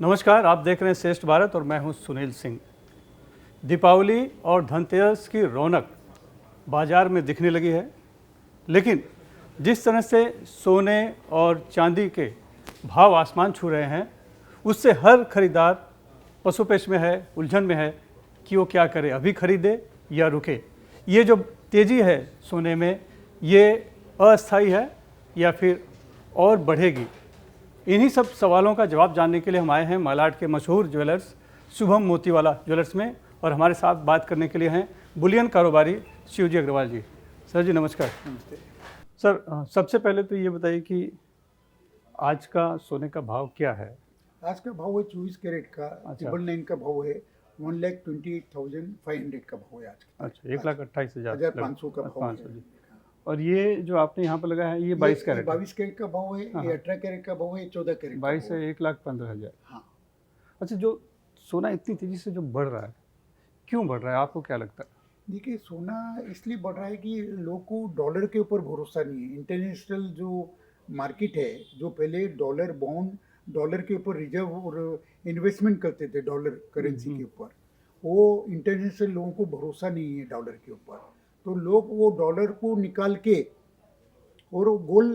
नमस्कार, आप देख रहे हैं श्रेष्ठ भारत और मैं हूं सुनील सिंह। दीपावली और धनतेरस की रौनक बाज़ार में दिखने लगी है, लेकिन जिस तरह से सोने और चांदी के भाव आसमान छू रहे हैं, उससे हर खरीदार पशुपेश में है, उलझन में है कि वो क्या करे, अभी खरीदे या रुके। ये जो तेज़ी है सोने में, ये अस्थायी है या फिर और बढ़ेगी? इन्हीं सब सवालों का जवाब जानने के लिए हम आए हैं मालाड के मशहूर ज्वेलर्स शुभम मोतीवाला ज्वेलर्स में, और हमारे साथ बात करने के लिए हैं बुलियन कारोबारी शिवजी अग्रवाल जी। सर जी नमस्कार। नमस्ते सर, सबसे पहले तो ये बताइए कि आज का सोने का भाव क्या है? आज का भाव है 24 कैरेट का। अच्छा। 999 का भाव है 1,28,500 का भाव है आज का। अच्छा, 1,28,500 1,500 का भाव 500 है। जी। और ये जो आपने यहाँ पर लगाया है ये 22 कैरेट है? 22 कैरेट का भाव है। हाँ, ये 18 कैरेट का भाव है। 14 कैरेट का 22 भाव से है। 1,15,000। हाँ, अच्छा, जो सोना इतनी तेज़ी से जो बढ़ रहा है, क्यों बढ़ रहा है, आपको क्या लगता है? देखिए सोना इसलिए बढ़ रहा है कि लोगों को डॉलर के ऊपर भरोसा नहीं है। इंटरनेशनल जो मार्केट है, जो पहले डॉलर बॉन्ड डॉलर के ऊपर रिजर्व और इन्वेस्टमेंट करते थे डॉलर करेंसी के ऊपर, वो इंटरनेशनल लोगों को भरोसा नहीं है डॉलर के ऊपर। तो लोग वो डॉलर को निकाल के और वो गोल्ड,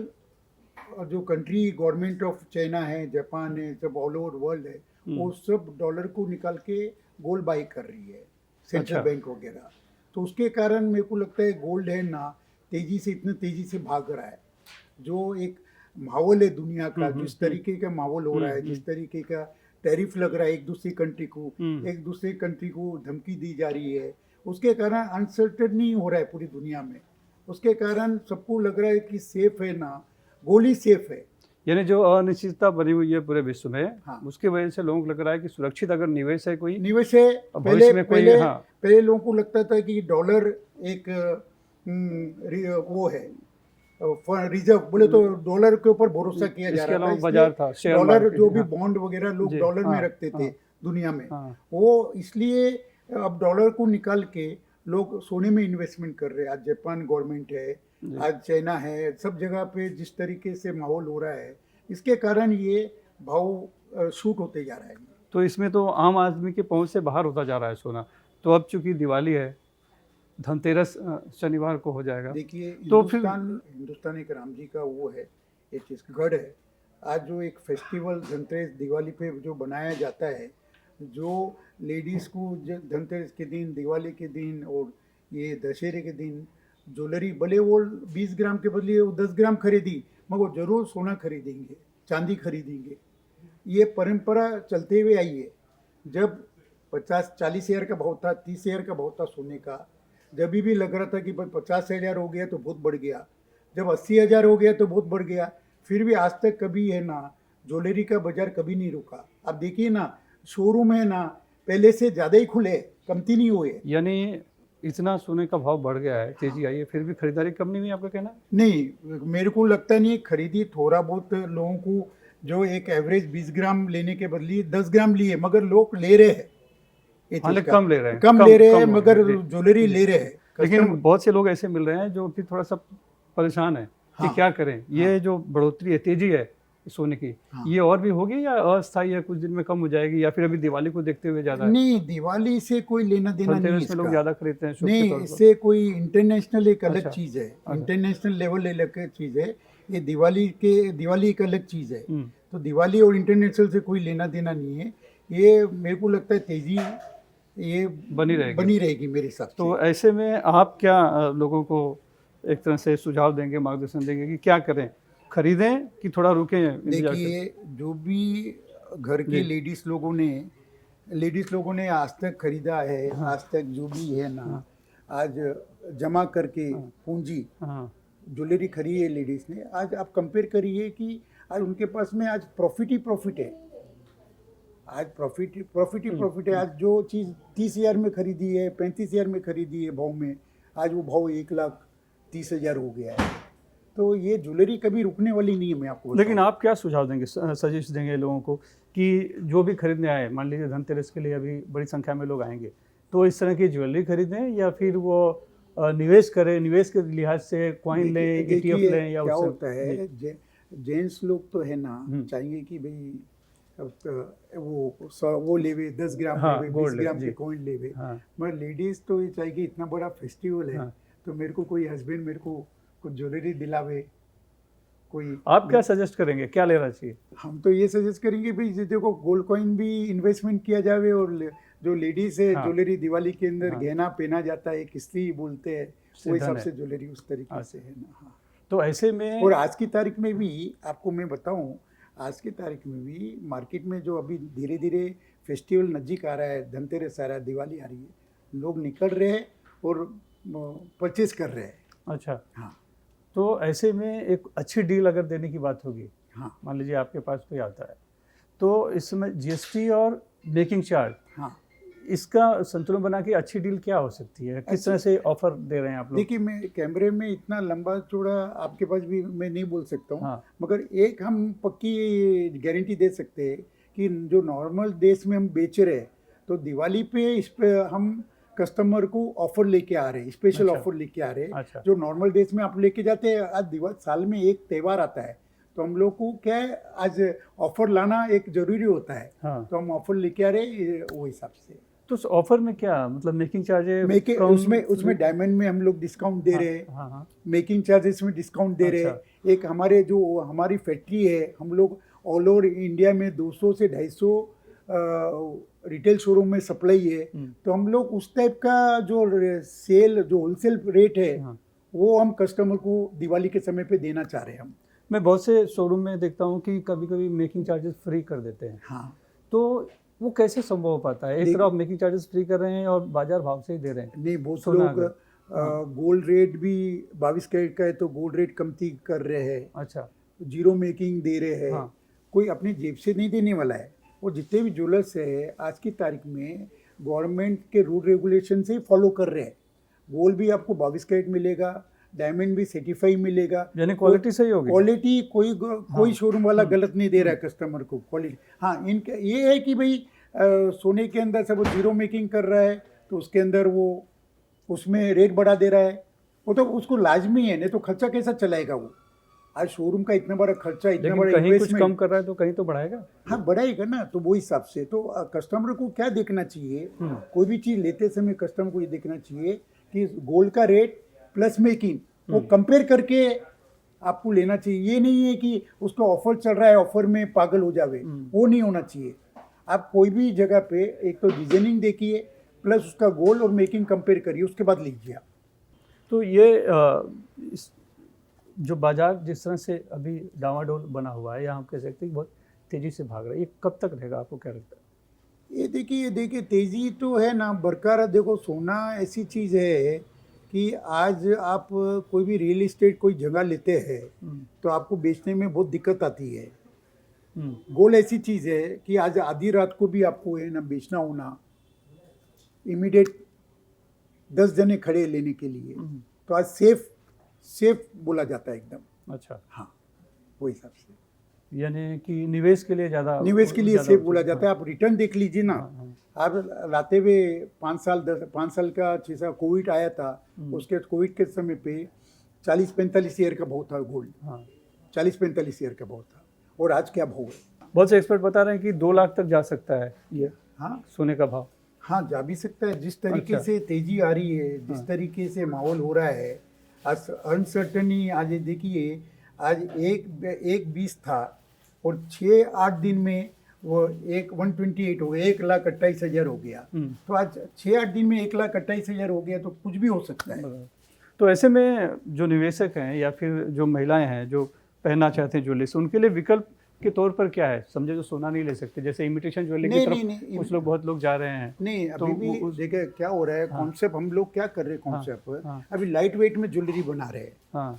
जो कंट्री गवर्नमेंट ऑफ चाइना है, जापान है, सब ऑल ओवर वर्ल्ड है, वो सब डॉलर को निकाल के गोल्ड बाई कर रही है, सेंट्रल अच्छा। बैंक वगैरह। तो उसके कारण मेरे को लगता है गोल्ड है ना तेजी से, इतनी तेजी से भाग रहा है। जो एक माहौल है दुनिया का, जिस तरीके का माहौल हो रहा है, जिस तरीके का टैरिफ लग रहा है एक दूसरी कंट्री को, एक दूसरी कंट्री को धमकी दी जा रही है, उसके कारण अनसर्टनी हो रहा है पूरी दुनिया में। उसके कारण सबको लग रहा है कि सेफ है ना, गोल्ड ही सेफ है। यानी जो अनिश्चितता बनी हुई है पूरे विश्व में, हाँ। उसकी वजह से लोगों को लग रहा है कि सुरक्षित अगर निवेश है कोई, निवेश है। अब पहले भविष्य में कोई, पहले हाँ, पहले लोगों को लगता था कि डॉलर एक वो है रिजर्व, बोले तो डॉलर के ऊपर भरोसा किया जा इसके रहा था। अलावा बाजार था, शेयर डॉलर मार्केट, जो भी हाँ, बॉन्ड वगैरह लोग जी, डॉलर में हाँ, रखते थे हाँ, दुनिया में, हाँ, वो इसलिए अब डॉलर को निकाल के लोग सोने में इन्वेस्टमेंट कर रहे हैं। आज जापान गवर्नमेंट है, आज चाइना है, सब जगह पे जिस तरीके से माहौल हो रहा है, इसके कारण ये भाव शूट होते जा रहा है। तो इसमें तो आम आदमी के पहुंच से बाहर होता जा रहा है सोना। तो अब चूंकि दिवाली है, धनतेरस शनिवार को हो जाएगा, देखिए तो फिर हिंदुस्तान एक राम जी का वो है, एक चीज़ गढ़ है। आज जो एक फेस्टिवल धनतेरस दिवाली पे जो बनाया जाता है, जो लेडीज़ को धनतेरस के दिन, दिवाली के दिन और ये दशहरे के दिन ज्वेलरी, भले वो 20 ग्राम के बदले वो 10 ग्राम खरीदी, मगर वो जरूर सोना खरीदेंगे, चांदी खरीदेंगे। ये परंपरा चलते हुए आई है। जब 50-40 हज़ार का भाव था, 30 हज़ार का भाव था सोने का, जब भी लग रहा था कि भाई 50 हज़ार हो गया तो बहुत बढ़ गया, जब 80 हज़ार हो गया तो बहुत बढ़ गया, फिर भी आज तक कभी है ना ज्वेलरी का बाजार कभी नहीं रुका। अब देखिए ना, शोरूम है ना पहले से ज़्यादा ही खुले, कमती नहीं हुए। यानी इतना सोने का भाव बढ़ गया है, तेजी आई है, फिर भी खरीदारी कम नहीं हुई, आपका कहना? नहीं, मेरे को लगता नहीं। खरीदी थोड़ा बहुत लोगों को, जो एक एवरेज 20 ग्राम लेने के बदले 10 ग्राम लिए, मगर लोग ले रहे हैं। ये हाँ, चीज़ लेकिन का कम ले रहे हैं, कम ले रहे हैं, कम हो मगर रहे हैं, जी, ज्वेलरी जी। ले रहे हैं। लेकिन बहुत से लोग ऐसे मिल रहे हैं जो कि थोड़ा सा परेशान है कि हाँ, क्या करें। ये जो बढ़ोतरी है, तेजी है सोने की, ये और भी होगी या अस्थायी है, कुछ दिन में कम हो जाएगी, या फिर अभी दिवाली को देखते हुए ज़्यादा है? नहीं, दिवाली से कोई लेना देना नहीं धनतेरस में लोग इसका। ज़्यादा खरीदते हैं शुभ के नहीं, तौर पर। इससे कोई इंटरनेशनल एक अलग अच्छा, चीज़ है, अच्छा। इंटरनेशनल लेवल अलग चीज़ है। ये दिवाली एक अलग चीज़ है। हम्म। तो दिवाली और इंटरनेशनल से कोई लेना देना नहीं है। ये मेरे को लगता है तेजी ये बनी रहेगी मेरे हिसाब से। तो ऐसे में आप क्या लोगों को एक तरह से सुझाव देंगे, मार्गदर्शन देंगे कि क्या करें, खरीदें कि थोड़ा रुकें, इंतजार करें? देखिए, जो भी घर के जी। लेडीज़ लोगों ने आज तक खरीदा है, आज तक जो भी है ना, आज जमा करके पूंजी हाँ, ज्वेलरी खरीदी है लेडीज़ ने, आज आप कंपेयर करिए कि आज उनके पास में आज प्रॉफिट ही प्रॉफिट है। आज प्रॉफिट ही प्रॉफिट है। आज जो चीज़ 30 हज़ार में खरीदी है, 35 हज़ार में खरीदी है भाव में, आज वो भाव 1,30,000 हो गया है। तो ये ज्वेलरी कभी रुकने वाली नहीं है, मैं आपको बताऊं। लेकिन आप क्या सुझाव देंगे, सजेस्ट देंगे लोगों को कि जो भी खरीदने आए, मान लीजिए धनतेरस के लिए अभी बड़ी संख्या में लोग आएंगे, तो इस तरह की ज्वेलरी खरीदें या फिर वो निवेश करें, निवेश के लिहाज से कॉइन लें, ETF लें, या क्या उससे? होता है, जेंट्स लोग तो है ना चाहेंगे कि भाई वो लेवे 10 ग्राम हाँ, लेवे, gold 20 ग्राम जी। के कॉइन लेवे। हाँ मगर लेडीज तो ये चाहिए कि इतना बड़ा फेस्टिवल है, हाँ। तो मेरे को कोई हस्बैंड मेरे को कुछ ज्वेलरी दिलावे, कोई। आप क्या सजेस्ट करेंगे, क्या लेना चाहिए? हम तो ये सजेस्ट करेंगे भाई, देखो गोल्ड कॉइन भी इन्वेस्टमेंट किया जावे, और जो लेडीज है हाँ। ज्वेलरी दिवाली के अंदर हाँ। गहना पहना जाता है, किस्ती बोलते हैं, वो सिद्धन हिसाब है। से ज्वेलरी उस तरीके हाँ। से है ना। हाँ। तो ऐसे में और आज की तारीख में भी आपको मैं बताऊं, आज की तारीख में भी मार्केट में जो अभी धीरे धीरे फेस्टिवल नज़दीक आ रहा है, धनतेरस आ रहा है, दिवाली आ रही है, लोग निकल रहे हैं और परचेज कर रहे हैं। अच्छा, हाँ तो ऐसे में एक अच्छी डील अगर देने की बात होगी, हाँ मान लीजिए आपके पास कोई आता है, तो इसमें जीएसटी और मेकिंग चार्ज, हाँ। इसका संतुलन बना के अच्छी डील क्या हो सकती है? किस तरह से ऑफर दे रहे हैं आप लोग? देखिए, मैं कैमरे में इतना लंबा चौड़ा आपके पास भी मैं नहीं बोल सकता हूँ। हाँ। मगर एक हम पक्की गारंटी दे सकते हैं कि जो नॉर्मल देश में हम बेच रहे हैं, तो दिवाली पे इस पे हम कस्टमर को ऑफर लेके आ रहे हैं, स्पेशल अच्छा। ऑफर लेके आ रहे हैं। अच्छा। जो नॉर्मल देश में आप लेके जाते हैं, आज साल में एक त्यौहार आता है, तो हम लोग को क्या है, आज ऑफर लाना एक जरूरी होता है। हाँ। तो हम ऑफर लेके आ रहे हैं वो हिसाब से। तो उस ऑफर में क्या मतलब मेकिंग चार्जेस उसमें डायमंड में हम लोग डिस्काउंट दे रहे हैं, हाँ हाँ। मेकिंग चार्जेस में डिस्काउंट दे रहे हैं। अच्छा। एक हमारे जो हमारी फैक्ट्री है, हम लोग ऑल ओवर इंडिया में 200 से 250 रिटेल शोरूम में सप्लाई है, तो हम लोग उस टाइप का जो होलसेल रेट है, हाँ। वो हम कस्टमर को दिवाली के समय पे देना चाह रहे हैं हम। मैं बहुत से शोरूम में देखता हूँ कि कभी कभी मेकिंग चार्जेस फ्री कर देते हैं, हाँ। तो वो कैसे संभव हो पाता है? एक तरफ मेकिंग चार्जेस फ्री कर रहे हैं और बाजार भाव से ही दे रहे हैं। नहीं, बहुत सुना लोग गोल्ड रेट भी 22 कैरेट का है तो गोल्ड रेट कमती कर रहे हैं, अच्छा। जीरो मेकिंग दे रहे हैं। हाँ। कोई अपनी जेब से नहीं देने वाला है। और जितने भी ज्वेलर्स है आज की तारीख में गवर्नमेंट के रूल रेगुलेशन से ही फॉलो कर रहे हैं। गोल्ड भी आपको 22 कैरेट मिलेगा, डायमंड भी सर्टिफाई मिलेगा, यानी क्वालिटी सही होगी। क्वालिटी कोई शोरूम वाला गलत नहीं दे रहा है कस्टमर को क्वालिटी। हाँ, इनका ये है कि भाई सोने के अंदर से वो जीरो मेकिंग कर रहा है, तो उसके अंदर वो उसमें रेट बढ़ा दे रहा है, वो तो उसको लाजमी है, नहीं तो खर्चा कैसा चलाएगा वो। आज शोरूम का इतना बड़ा खर्चा, इतना बड़ा कहीं कुछ इन्वेस्टमेंट, कम कर रहा है तो कहीं तो बढ़ाएगा। हाँ बढ़ाएगा ना। तो वो हिसाब से तो कस्टमर को क्या देखना चाहिए, कोई भी चीज़ लेते समय कस्टमर को ये देखना चाहिए कि गोल्ड का रेट प्लस मेकिंग वो कंपेयर करके आपको लेना चाहिए। ये नहीं है कि उसका ऑफर चल रहा है, ऑफर में पागल हो जावे, वो नहीं होना चाहिए। आप कोई भी जगह पे एक तो डिजाइनिंग देखिए, प्लस उसका गोल्ड और मेकिंग कंपेयर करिए, उसके बाद लीजिए आप। तो ये जो बाजार जिस तरह से अभी डावाडोल बना हुआ है, या हम कह सकते हैं बहुत तेजी से भाग रहा है, ये कब तक रहेगा, आपको क्या लगता है? ये देखिए तेजी तो है ना बरकरार। देखो, सोना ऐसी चीज़ है कि आज आप कोई भी रियल इस्टेट कोई जगह लेते हैं तो आपको बेचने में बहुत दिक्कत आती है। गोल्ड ऐसी चीज़ है कि आज आधी रात को भी आपको है ना बेचना होना, इमीडिएट 10 जने खड़े लेने के लिए, तो आज सेफ बोला जाता है एकदम। अच्छा। हाँ, वो हिसाब से यानी कि निवेश के लिए ज़्यादा, निवेश के लिए ज़्यादा सेफ बोला उचित, जाता है। आप रिटर्न देख लीजिए ना। आप लाते हुए 5 साल का 6 साल कोविड आया था, उसके कोविड के समय पे 40-45 ईयर का भाव था गोल्ड। हाँ। 40-45 ईयर का भाव था, और आज क्या भाव है? बहुत से एक्सपर्ट बता रहे हैं कि 2 लाख तक जा सकता है ये हाँ, सोने का भाव। हाँ जा भी सकता है। जिस तरीके अच्छा। से तेजी आ रही है, जिस तरीके से माहौल हो रहा है, आज अनसर्टनी, आज देखिए, आज एक 20 था और 6-8 दिन में वो 128 हो गया, 1,28,000 हो गया। तो आज 6-8 दिन में 1,28,000 हो गया, तो कुछ भी हो सकता है। तो ऐसे में जो निवेशक हैं या फिर जो महिलाएं हैं जो पहनना चाहते हैं ज्वेलरी, उनके लिए विकल्प के तौर पर क्या है? समझे जो सोना नहीं ले सकते, जैसे इमिटेशन ज्वेलरी की तरफ कुछ लोग, बहुत लोग जा रहे हैं। नहीं, तो अभी भी देखिए क्या हो रहा है। कॉन्सेप्ट हम लोग क्या कर रहे हैं, कॉन्सेप्ट अभी लाइट वेट में ज्वेलरी बना रहे हैं। हाँ।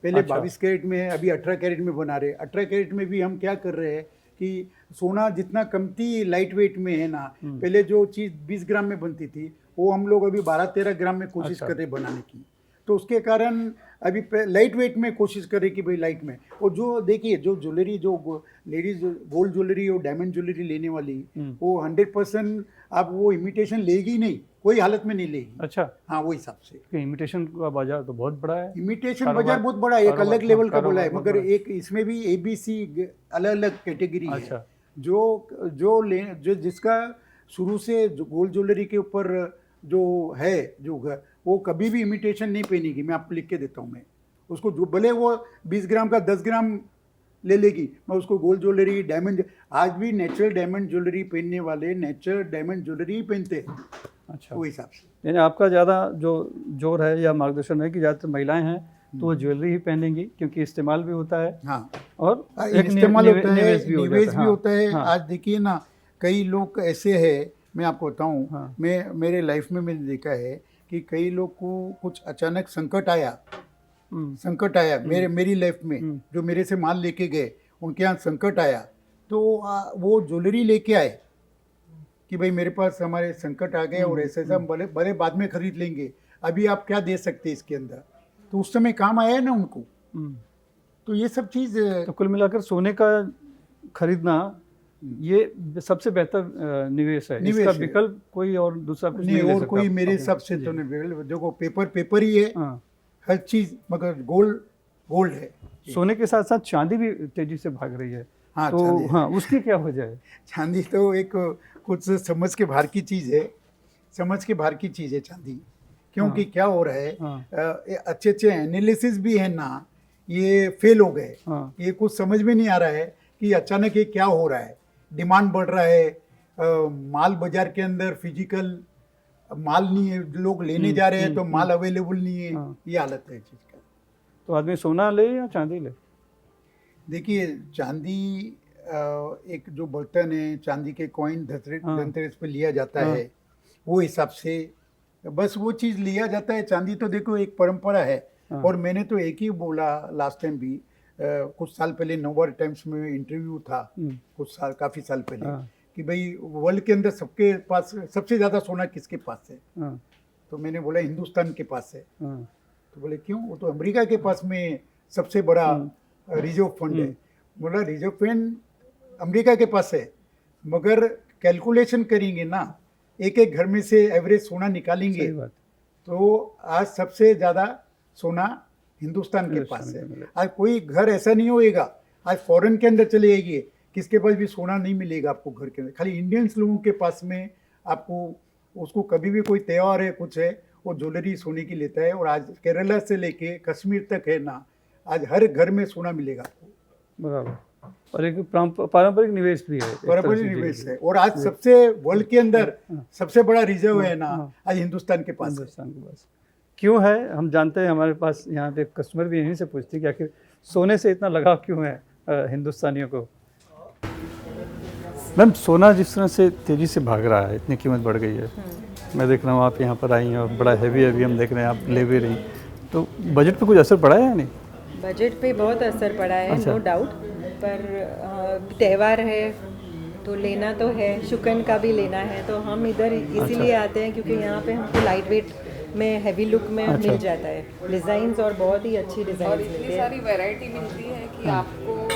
पहले 22 कैरेट में, अभी 18 कैरेट में बना रहे हैं। 18 कैरेट में भी हम क्या कर रहे हैं कि सोना जितना कमती लाइट वेट में है ना, पहले जो चीज़ 20 ग्राम में बनती थी, वो हम लोग अभी 12-13 ग्राम में कोशिश कर रहे हैं बनाने की। तो उसके कारण अभी लाइट वेट में कोशिश करें कि भाई लाइट में। और जो देखिए, जो ज्वेलरी, जो लेडीज गोल्ड ज्वेलरी और डायमंड ज्वेलरी लेने वाली, वो 100% आप वो इमिटेशन लेगी नहीं, कोई हालत में नहीं लेगी। अच्छा। हाँ, वो हिसाब से इमिटेशन का बाजार तो बहुत बड़ा है। इमिटेशन बाजार बहुत बड़ा है, एक अलग लेवल का बोला है। मगर एक इसमें भी ABC अलग अलग कैटेगरी है। जो जिसका शुरू से जो गोल्ड ज्वेलरी के ऊपर जो है वो कभी भी इमिटेशन नहीं पहनेगी। मैं आपको लिख के देता हूँ। मैं उसको जो भले वो 20 ग्राम का 10 ग्राम ले लेगी, मैं उसको गोल्ड ज्वेलरी डायमंड, आज भी नेचुरल डायमंड ज्वेलरी पहनने वाले नेचुरल डायमंड ज्वेलरी ही पहनते हैं। अच्छा, वो हिसाब से यानी आपका ज़्यादा जो जोर है या मार्गदर्शन है कि ज़्यादातर महिलाएं हैं तो वो ज्वेलरी ही पहनेंगी, क्योंकि इस्तेमाल भी होता है। हाँ, और एक इस्तेमाल होता है, निवेश भी होता है। हाँ। आज देखिए ना, कई लोग ऐसे हैं, मैं आपको बताऊं, हाँ। मैं मेरे लाइफ में मैंने देखा है कि कई लोग को कुछ अचानक संकट आया, मेरी लाइफ में, जो मेरे से माल लेके गए, उनके यहाँ संकट आया तो वो ज्वेलरी लेके आए कि भाई मेरे पास हमारे संकट आ गए और ऐसे हम भले बाद में खरीद लेंगे, अभी आप क्या दे सकते हैं इसके अंदर, तो उस समय काम आया ना उनको। तो ये सब चीज़, तो कुल मिलाकर सोने का खरीदना ये सबसे बेहतर निवेश है। इसका विकल्प कोई और दूसरा कुछ नहीं ले और सकता। कोई मेरे हिसाब से तो नहीं। देखो पेपर ही है, हर चीज़, मगर गोल्ड है। सोने के साथ साथ चांदी भी तेजी से भाग रही है। हाँ, तो हाँ, उसकी क्या वजह है? चांदी तो एक कुछ समझ के बाहर की चीज़ है, चांदी। क्योंकि क्या हो रहा है, अच्छे एनालिसिस भी है ना, ये फेल हो गए। ये कुछ समझ में नहीं आ रहा है कि अचानक ये क्या हो रहा है। डिमांड बढ़ रहा है, माल बाजार के अंदर फिजिकल माल नहीं है, लोग लेने जा रहे हैं तो माल अवेलेबल नहीं है। ये हालत है चीज़ का। तो आदमी सोना ले या चांदी ले? देखिए, चांदी एक जो बर्तन है, चांदी के कॉइन धनतेरस पे लिया जाता है, वो हिसाब से बस वो चीज़ लिया जाता है। चांदी तो देखो एक परंपरा है। और मैंने तो एक ही बोला लास्ट टाइम भी, कुछ साल पहले नवभारत टाइम्स में इंटरव्यू था, काफ़ी साल पहले, कि भाई वर्ल्ड के अंदर सबके पास सबसे ज़्यादा सोना किसके पास है? तो मैंने बोला हिंदुस्तान के पास है। तो बोले क्यों? वो तो अमेरिका के पास में सबसे बड़ा रिजर्व फंड है। बोला रिजर्व फंड अमेरिका के पास है, मगर कैलकुलेशन करेंगे ना, एक घर में से एवरेज सोना निकालेंगे तो आज सबसे ज़्यादा सोना हिंदुस्तान के पास है। आज कोई घर ऐसा नहीं होएगा, आज फॉरेन के अंदर चले जाइए, किसके पास भी सोना नहीं मिलेगा आपको घर के अंदर। खाली इंडियंस लोगों के पास में आपको, उसको कभी भी कोई त्यौहार है, कुछ है, वो ज्वेलरी सोने की लेता है। और आज केरला से लेके कश्मीर तक है ना, आज हर घर में सोना मिलेगा आपको। बराबर। और एक पारंपरिक निवेश भी है, पारंपरिक निवेश है। और आज सबसे वर्ल्ड के अंदर सबसे बड़ा रिजर्व है ना, आज हिंदुस्तान के पास। क्यों है? हम जानते हैं, हमारे पास यहाँ पे कस्टमर भी यहीं से पूछते हैं कि आखिर सोने से इतना लगाव क्यों है हिंदुस्तानियों को। मैम, सोना जिस तरह से तेज़ी से भाग रहा है, इतनी कीमत बढ़ गई है, मैं देख रहा हूँ आप यहाँ पर आई हैं और बड़ा हैवी हम देख रहे हैं, आप ले भी रही, तो बजट पे कुछ असर पड़ा है या नहीं? बजट पे बहुत असर पड़ा है, नो डाउट। पर त्यौहार है तो लेना तो है, शुकन का भी लेना है, तो हम इधर इसीलिए आते हैं क्योंकि यहाँ पे हमको लाइट वेट में, हैवी लुक में मिल जाता है डिज़ाइंस, और बहुत ही अच्छी डिज़ाइन और इतनी सारी वैरायटी मिलती है कि आपको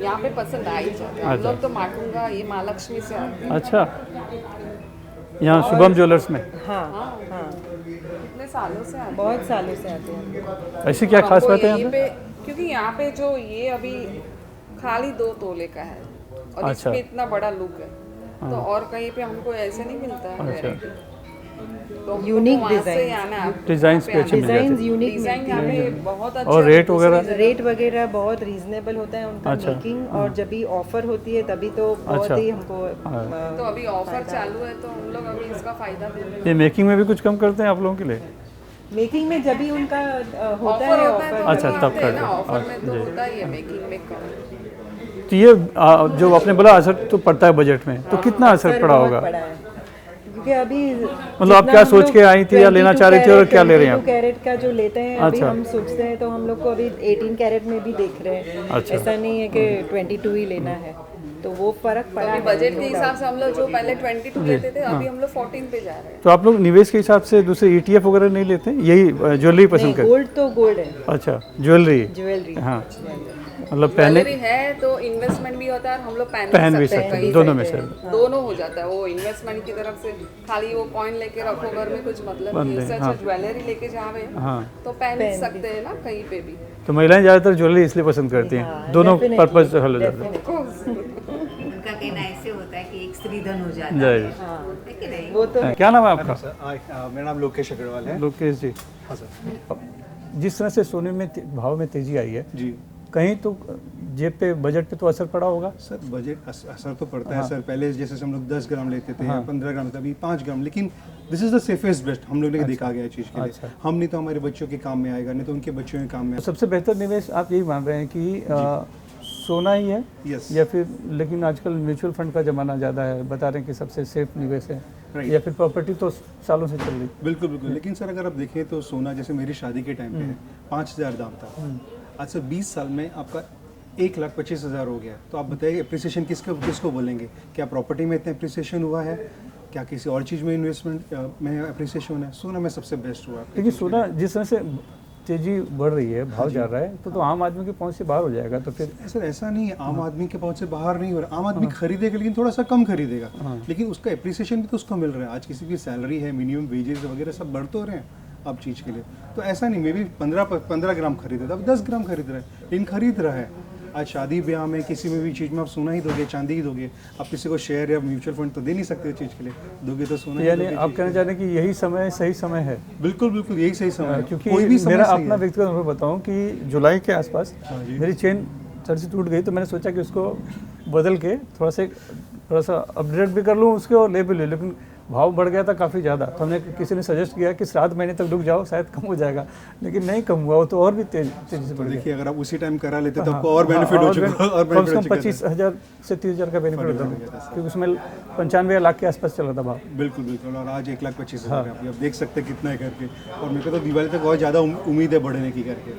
यहाँ पे पसंद आ ही जाता है। हम लोग तो माटुंगा, ये महालक्ष्मी से आते हैं। अच्छा, यहाँ शुभम ज्वेलर्स में? हाँ, कितने सालों से आते हैं? बहुत सालों से आते हैं। ऐसी क्या खास बात है यहाँ पे? क्योंकि यहाँ पे जो ये अभी खाली 2 तोले का है और इसमें इतना बड़ा लुक है, तो और कहीं पे हमको ऐसे नहीं मिलता है। तो यूनिक डिजाइन पे अच्छे मिल जाते हैं। यूनिक डिजाइन यहाँ पे बहुत अच्छे। और रेट वगैरह बहुत रीजनेबल होता है उनका मेकिंग। और जब भी ऑफर होती है तभी तो बहुत ही हमको तो अभी ऑफर चालू है, तो हम लोग अभी इसका फायदा ले रहे हैं। ये मेकिंग में भी कुछ कम करते हैं आप लोगों के लिए? मेकिंग में जब भी उनका होता है ऑफर, अच्छा, तब कर ऑफर में तो होता ही है मेकिंग में कम। तो ये जो आपने बोला असर तो पड़ता है बजट में, तो कितना असर पड़ा होगा? क्योंकि अभी मतलब आप क्या सोच के आई थी या लेना चाह रही थी और क्या ले रहे हैं आप? 22 कैरेट का जो लेते हैं अभी हम सोचते हैं, तो हम लोग को अभी 18 कैरेट में भी देख रहे हैं। अच्छा। ऐसा नहीं है कि 22 ही लेना है, तो वो फर्क पड़ा है। बजट के हिसाब से हम लोग जो पहले 22 लेते थे, अभी हम लोग 14 पे जा रहे हैं। तो आप लोग निवेश के हिसाब से दूसरे ETF वगैरह नहीं लेते, यही ज्वेलरी पसंद करते? गोल्ड तो गोल्ड है। अच्छा, ज्वेलरी। हाँ, मतलब ज्वेलरी है तो इन्वेस्टमेंट भी होता है और हम लोग पहन भी सकते हैं, दोनों में से। दोनों हो जाता है। वो इन्वेस्टमेंट की तरफ से खाली वो कॉइन लेके रखो घर में, कुछ मतलब नहीं। इससे अच्छा ज्वेलरी लेके जावे तो पहन सकते हैं ना कहीं पे भी। तो महिलाएं ज़्यादातर ज्वेलरी इसलिए पसंद करती हैं, दोनों पर्पज हल हो जाते हैं। परिवर्तन हो जाता जय है, जी। है कि नहीं? वो तो क्या नाम है आपका? मेरा नाम लोकेश अग्रवाल है। लोकेश जी, हाँ सर। जिस तरह से सोने में भाव में तेजी आई है, जी कहीं तो जेब पे, बजट पे तो असर पड़ा होगा। सर, बजट असर तो पड़ता है सर। पहले जैसे हम लोग 10 ग्राम लेते थे, 15 ग्राम, अभी 5 ग्राम, लेकिन this is the safest best हम लोग ने देखा गया है चीज़ के लिए। हम नहीं तो हमारे बच्चों के काम में आएगा, नहीं तो उनके बच्चों के काम में तो सबसे बेहतर निवेश आप यही मान रहे हैं कि सोना ही है, Yes. या फिर, लेकिन आजकल म्यूचुअल फंड का ज़माना ज़्यादा है, बता रहे हैं कि सबसे सेफ निवेश है, Right. या फिर प्रॉपर्टी तो सालों से चल रही। बिल्कुल बिल्कुल। लेकिन सर अगर आप देखें तो सोना जैसे मेरी शादी के टाइम पे है 5,000 दाम था, आज से 20 साल में आपका 1,25,000 हो गया। तो आप बताइए अप्रिसिएशन किसको बोलेंगे? क्या प्रॉपर्टी में इतना अप्रिसिएशन हुआ है? क्या किसी और चीज़ में इन्वेस्टमेंट में अप्रिसिएशन है? सोना में सबसे बेस्ट हुआ। लेकिन सोना जिस तरह से तेजी बढ़ रही है, भाव जा रहा है, तो आम आदमी की पहुंच से बाहर हो जाएगा। तो फिर सर ऐसा नहीं है, आम आदमी के पहुंच से बाहर नहीं हो रहा। आम आदमी खरीदेगा लेकिन थोड़ा सा कम खरीदेगा, लेकिन उसका अप्रिसिएशन भी तो उसको मिल रहा है। आज किसी की सैलरी है, मिनिमम वेजेस वगैरह सब बढ़ तो रहे हैं अब चीज़ के लिए। तो ऐसा नहीं, मे भी 15 ग्राम खरीदे था, अब 10 ग्राम खरीद रहा है, लेकिन खरीद रहा है। आज शादी ब्याह में किसी में भी चीज़ में आप सोना ही दोगे, चांदी ही दोगे। आप किसी को शेयर या म्यूचुअल फंड तो दे नहीं सकते चीज़ के लिए, दोगे तो सोना ही यानी दोगे आप चीज़ कहना के चाह रहे हैं कि यही समय सही समय है? लिए। बिल्कुल बिल्कुल, यही सही समय है। क्योंकि कोई भी समय मेरा सही अपना है। व्यक्तिगत अनुभव बताऊं कि जुलाई के आसपास जी। मेरी चेन सर से टूट गई, तो मैंने सोचा कि उसको बदल के थोड़ा सा अपडेट भी कर लूँ उसके और ले भी लूँ, लेकिन भाव बढ़ गया था काफ़ी ज़्यादा। तो हमने, किसी ने सजेस्ट किया कि 7 महीने तक रुक जाओ, शायद कम हो जाएगा, लेकिन नहीं कम हुआ, वो तो और भी तेजी से तो बढ़ गया। देखिए अगर आप उसी टाइम करा लेते तो आपको और बेनिफिट हो चुका, और कम से बेनिफिट कम 25,000 से 30,000 का बेनिफिट होता था, क्योंकि उसमें 95 लाख के आसपास चल रहा था भाव। बिल्कुल बिल्कुल। और आज 1,25,000 है, आप देख सकते हैं कितना है करके। और मेरे को तो दिवाली तक बहुत ज़्यादा उम्मीद है बढ़ने की करके।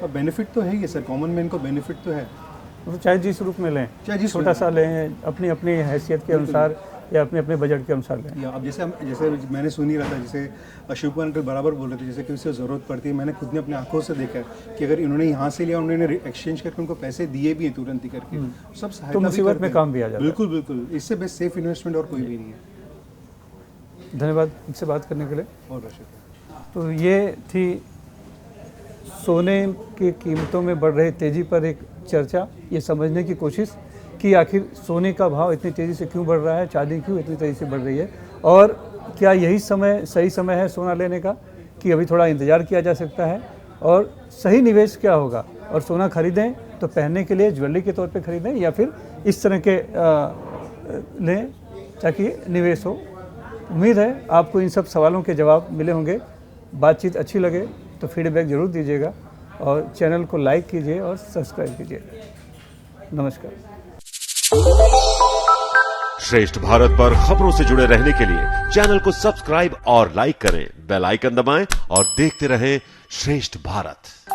तो बेनिफिट तो है ही सर, कॉमन मैन को बेनिफिट तो है। तो चाहे जिस रूप में लें, चाहे जिस छोटा सा लें, अपनी अपनी हैसियत के अनुसार या अपने अपने बजट के अनुसार लें। या अब जैसे मैंने सुन ही रहा था, जैसे शिवकुमार अंकल बराबर बोल रहे थे, जैसे किसी को ज़रूरत पड़ती है, मैंने खुद ने अपनी आंखों से देखा है कि अगर इन्होंने यहाँ से लिया, उन्होंने एक्सचेंज करके उनको पैसे दिए भी हैं तुरंत ही करके, सब सहायता तो भी मुसीबत करते में हैं। काम भी आ जाता है। बिल्कुल बिल्कुल, इससे बेस्ट सेफ इन्वेस्टमेंट और कोई भी नहीं है। धन्यवाद मुझसे बात करने के लिए। बहुत बहुत शुक्रिया। तो ये थी सोने की कीमतों में बढ़ रही तेज़ी पर एक चर्चा, ये समझने की कोशिश कि आखिर सोने का भाव इतनी तेज़ी से क्यों बढ़ रहा है, चांदी क्यों इतनी तेज़ी से बढ़ रही है, और क्या यही समय सही समय है सोना लेने का, कि अभी थोड़ा इंतज़ार किया जा सकता है, और सही निवेश क्या होगा, और सोना खरीदें तो पहनने के लिए ज्वेलरी के तौर पे खरीदें, या फिर इस तरह के लें ताकि निवेश हो। उम्मीद है आपको इन सब सवालों के जवाब मिले होंगे। बातचीत अच्छी लगे तो फीडबैक ज़रूर दीजिएगा, और चैनल को लाइक कीजिए और सब्सक्राइब कीजिए। नमस्कार। श्रेष्ठ भारत पर खबरों से जुड़े रहने के लिए चैनल को सब्सक्राइब और लाइक करें, बेल आइकन दबाएं और देखते रहें श्रेष्ठ भारत।